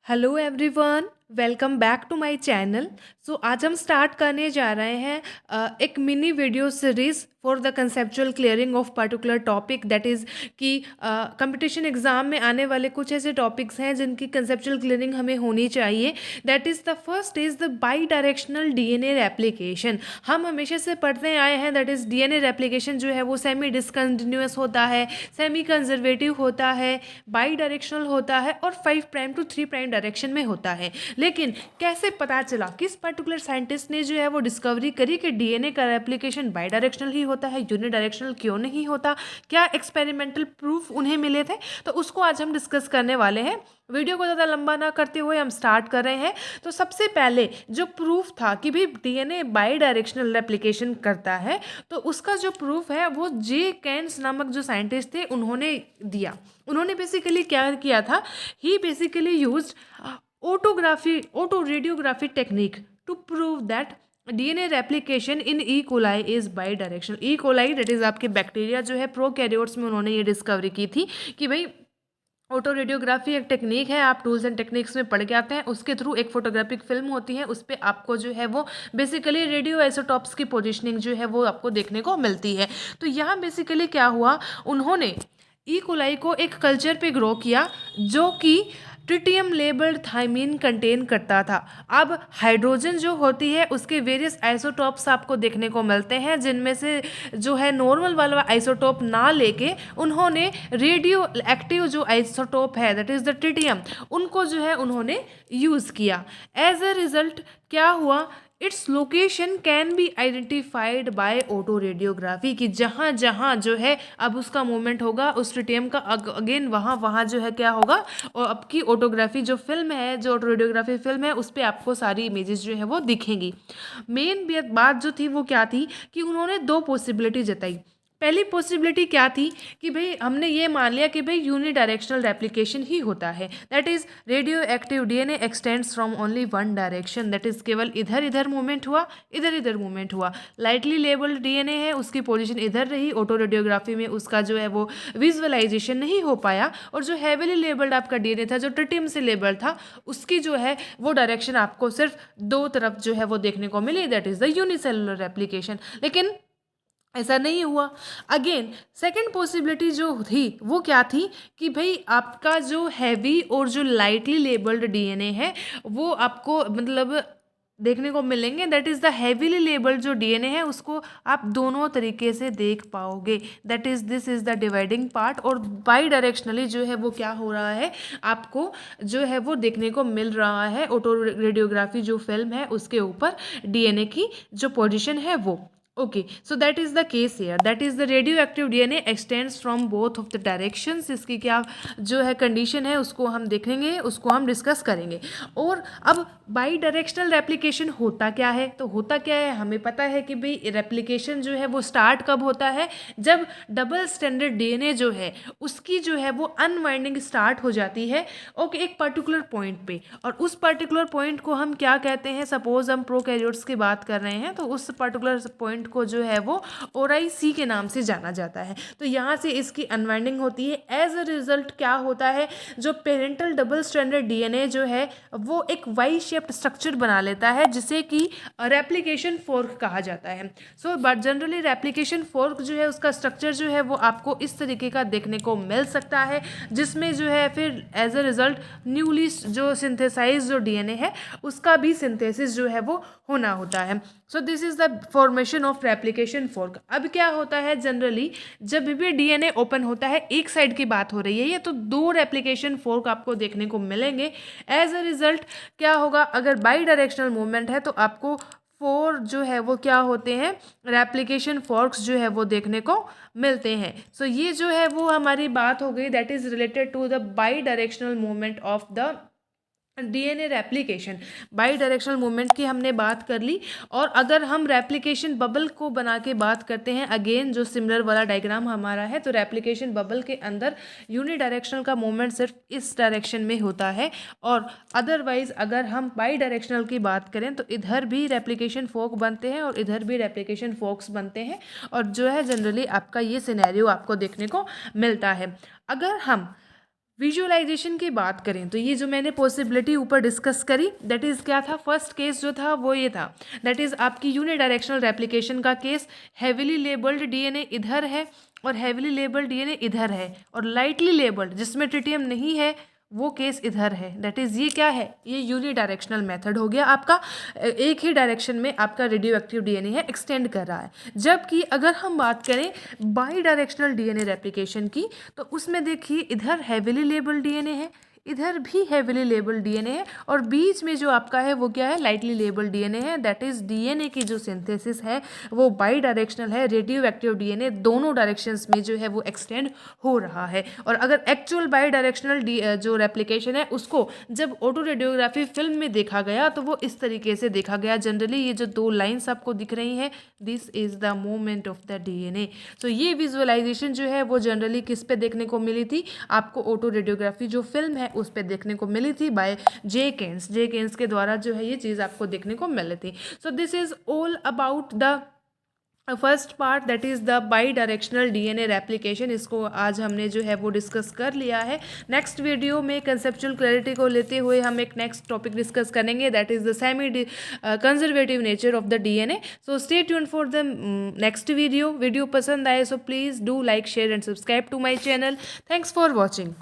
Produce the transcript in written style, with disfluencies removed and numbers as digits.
Hello everyone, welcome back to my channel. आज हम start करने जा रहे हैं एक mini video series for the conceptual clearing of particular topic. That is कि कंपटीशन एग्जाम में आने वाले कुछ ऐसे टॉपिक्स हैं जिनकी कंसेप्चुअल क्लियरिंग हमें होनी चाहिए। That is the first is the by directional DNA replication. हम हमेशा से पढ़ते आए हैं दैट इज़ डीएनए रेप्लिकेशन जो है वो सेमी डिसकंटिन्यूअस होता है, सेमी कंजर्वेटिव होता है, बाई डायरेक्शनल होता है और 5 प्राइम टू 3 प्राइम डायरेक्शन में होता है। लेकिन कैसे पता चला, किस पर्टिकुलर साइंटिस्ट ने जो है वो डिस्कवरी करी कि डीएनए का रेप्लिकेशन बाई डायरेक्शनल ही होता है, यूनिडायरेक्शनल क्यों नहीं होता, क्या एक्सपेरिमेंटल प्रूफ उन्हें मिले थे, तो उसको आज हम डिस्कस करने वाले हैं। वीडियो को ज़्यादा लंबा ना करते हुए हम स्टार्ट कर रहे हैं। तो सबसे पहले जो प्रूफ था कि भाई डीएनए बाई डायरेक्शनल रेप्लिकेशन करता है, तो उसका जो प्रूफ है वो जे कैन्स नामक जो साइंटिस्ट थे उन्होंने दिया। उन्होंने बेसिकली क्या किया था, he basically used auto radiography technique to prove that DNA replication in E coli is bidirectional. E coli that is आपके बैक्टीरिया जो है प्रोकैरियोट्स में उन्होंने ये डिस्कवरी की थी कि भाई ऑटो रेडियोग्राफी एक टेक्निक है, आप टूल्स एंड टेक्निक्स में पढ़ के आते हैं। उसके थ्रू एक फोटोग्राफिक फिल्म होती है, उस पर आपको जो है वो बेसिकली रेडियो आइसोटॉप्स की पोजीशनिंग जो है वो आपको देखने को मिलती है। तो यहाँ बेसिकली क्या हुआ, उन्होंने ई कोलाई को एक कल्चर पे ग्रो किया जो कि ट्रिटियम लेबल्ड थाइमीन कंटेन करता था। अब हाइड्रोजन जो होती है उसके वेरियस आइसोटॉप्स आपको देखने को मिलते हैं, जिनमें से जो है नॉर्मल वाला आइसोटॉप ना लेके उन्होंने रेडियो एक्टिव जो आइसोटॉप है दैट इज़ द ट्रिटियम, उनको जो है उन्होंने यूज़ किया। एज अ रिजल्ट क्या हुआ, its location can be identified by auto radiography, कि जहाँ जहाँ जो है अब उसका मूवमेंट होगा उस ट्रिटियम का अगेन वहाँ वहाँ जो है क्या होगा, और आपकी ऑटोग्राफी जो फिल्म है, जो ऑटो रेडियोग्राफी फिल्म है, उस पर आपको सारी इमेजेस जो है वो दिखेंगी। मेन बात जो थी वो क्या थी कि उन्होंने दो पॉसिबिलिटी जताई। पहली पॉसिबिलिटी क्या थी कि भाई हमने ये मान लिया कि भाई यूनिडायरेक्शनल रेप्लिकेशन ही होता है, that is radio active DNA extends from only one direction, that is केवल इधर इधर मूवमेंट हुआ, इधर इधर मूवमेंट हुआ। लाइटली लेबल्ड डीएनए है, उसकी पोजीशन इधर रही, ऑटो रेडियोग्राफी में उसका जो है वो विजुअलाइजेशन नहीं हो पाया। और जो हैवीली लेबल्ड आपका डीएनए था, जो ट्रिटियम से लेबल्ड था, उसकी जो है वो डायरेक्शन आपको सिर्फ दो तरफ जो है वो देखने को मिली, that is the unicellular replication. लेकिन ऐसा नहीं हुआ। अगेन सेकंड पॉसिबिलिटी जो थी वो क्या थी कि भाई आपका जो हैवी और जो लाइटली लेबल्ड डीएनए है वो आपको मतलब देखने को मिलेंगे, that is the heavily labelled जो डीएनए है उसको आप दोनों तरीके से देख पाओगे, that is this is the dividing part. और बाई डायरेक्शनली जो है वो क्या हो रहा है, आपको जो है वो देखने को मिल रहा है ऑटो रेडियोग्राफी जो फिल्म है उसके ऊपर डीएनए की जो पोजीशन है वो। Okay, so that is the case here, that is the radio active DNA extends from both of the directions. इसकी क्या जो है कंडीशन है उसको हम देखेंगे, उसको हम डिस्कस करेंगे। और अब बाई डायरेक्शनल रेप्लिकेशन होता क्या है, तो होता क्या है हमें पता है कि भाई रेप्लिकेशन जो है वो स्टार्ट कब होता है, जब डबल स्टैंडर्ड डीएनए जो है उसकी जो है वो अनवाइंडिंग स्टार्ट हो जाती है ओके एक पर्टिकुलर पॉइंट पे। और उस पर्टिकुलर पॉइंट को हम क्या कहते हैं, सपोज हम प्रोकैरियोट्स की बात कर रहे हैं तो उस पर्टिकुलर पॉइंट को जो है वो ORIC के नाम से जाना जाता है। तो यहाँ से इसकी अनवाइंडिंग होती है। एज अ रिजल्ट क्या होता है, जो पेरेंटल डबल स्ट्रैंडेड डीएनए जो है वो एक वाई शेप्ड स्ट्रक्चर बना लेता है जिसे कि रेप्लिकेशन फोर्क कहा जाता है। So but generally replication fork जो है उसका स्ट्रक्चर जो है वो आपको इस तरीके का देखने को मिल सकता है, जिसमें जो है फिर एज अ रिजल्ट न्यूली जो सिंथेसाइज जो डीएनए है उसका भी सिंथेसिस जो है वो होना होता है। So this is the formation of replication fork. अब क्या होता है, जनरली जब भी डीएनए ओपन होता है, एक साइड की बात हो रही है ये, तो दो रेप्लिकेशन फोर्क आपको देखने को मिलेंगे। एज अ रिजल्ट क्या होगा, अगर बाई डायरेक्शनल मूवमेंट है तो आपको फोर जो है वो क्या होते हैं, रेप्लिकेशन फोर्क्स जो है वो देखने को मिलते हैं। सो ये जो है वो हमारी बात हो गई, that is related to the bidirectional movement of the DNA replication. Bidirectional movement की हमने बात कर ली। और अगर हम रेप्लिकेशन बबल को बना के बात करते हैं, अगेन जो सिमिलर वाला डायग्राम हमारा है, तो रेप्लिकेशन बबल के अंदर यूनिडायरेक्शनल का मूवमेंट सिर्फ इस डायरेक्शन में होता है। और अदरवाइज अगर हम बाई डायरेक्शनल की बात करें तो इधर भी रेप्लिकेशन फोर्क बनते हैं और इधर भी रेप्लिकेशन फोर्क्स बनते हैं। और जो है जनरली आपका ये सिनेरियो आपको देखने को मिलता है। अगर हम विजुअलाइजेशन की बात करें तो ये जो मैंने पॉसिबिलिटी ऊपर डिस्कस करी, दैट इज़ क्या था, फर्स्ट केस जो था वो ये था, दैट इज़ आपकी यूनिडायरेक्शनल रेप्लिकेशन का केस। हैविली लेबल्ड डीएनए इधर है और हैविली लेबल्ड डीएनए इधर है, और लाइटली लेबल्ड जिसमें ट्रिटियम नहीं है वो केस इधर है। दैट इज़ ये क्या है, ये यूनिडायरेक्शनल मेथड हो गया आपका, एक ही डायरेक्शन में आपका रेडियो एक्टिव डीएनए है, एक्सटेंड कर रहा है। जबकि अगर हम बात करें बाई डायरेक्शनल डीएनए रेप्लिकेशन की, तो उसमें देखिए इधर हैविली लेबल्ड डीएनए है, इधर भी हैविली लेबल्ड डीएनए है, और बीच में जो आपका है वो क्या है, लाइटली लेबल्ड डीएनए है। दैट इज डीएनए की जो सिंथेसिस है वो बाई डायरेक्शनल है, रेडियो एक्टिव डीएनए दोनों डायरेक्शंस में जो है वो एक्सटेंड हो रहा है। और अगर एक्चुअल बाई डायरेक्शनल जो रेप्लिकेशन है उसको जब ऑटो रेडियोग्राफी फिल्म में देखा गया तो वो इस तरीके से देखा गया। जनरली ये जो दो लाइन्स आपको दिख रही हैं, this is the movement of the DNA. तो ये विजुअलाइजेशन जो है वो जनरली किस पे देखने को मिली थी, आपको ऑटो रेडियोग्राफी जो फिल्म है उस पे देखने को मिली थी बाय जे केन्स के द्वारा जो है ये चीज़ आपको देखने को मिली थी। So this is all about the first part, that is the by directional DNA replication. इसको आज हमने जो है वो डिस्कस कर लिया है। नेक्स्ट वीडियो में कंसेप्चुअल क्लैरिटी को लेते हुए हम एक नेक्स्ट टॉपिक डिस्कस करेंगे, that is the semi conservative nature of the DNA. So stay tune for the next video. Video पसंद आए so please do like, share and subscribe to my channel. Thanks for watching.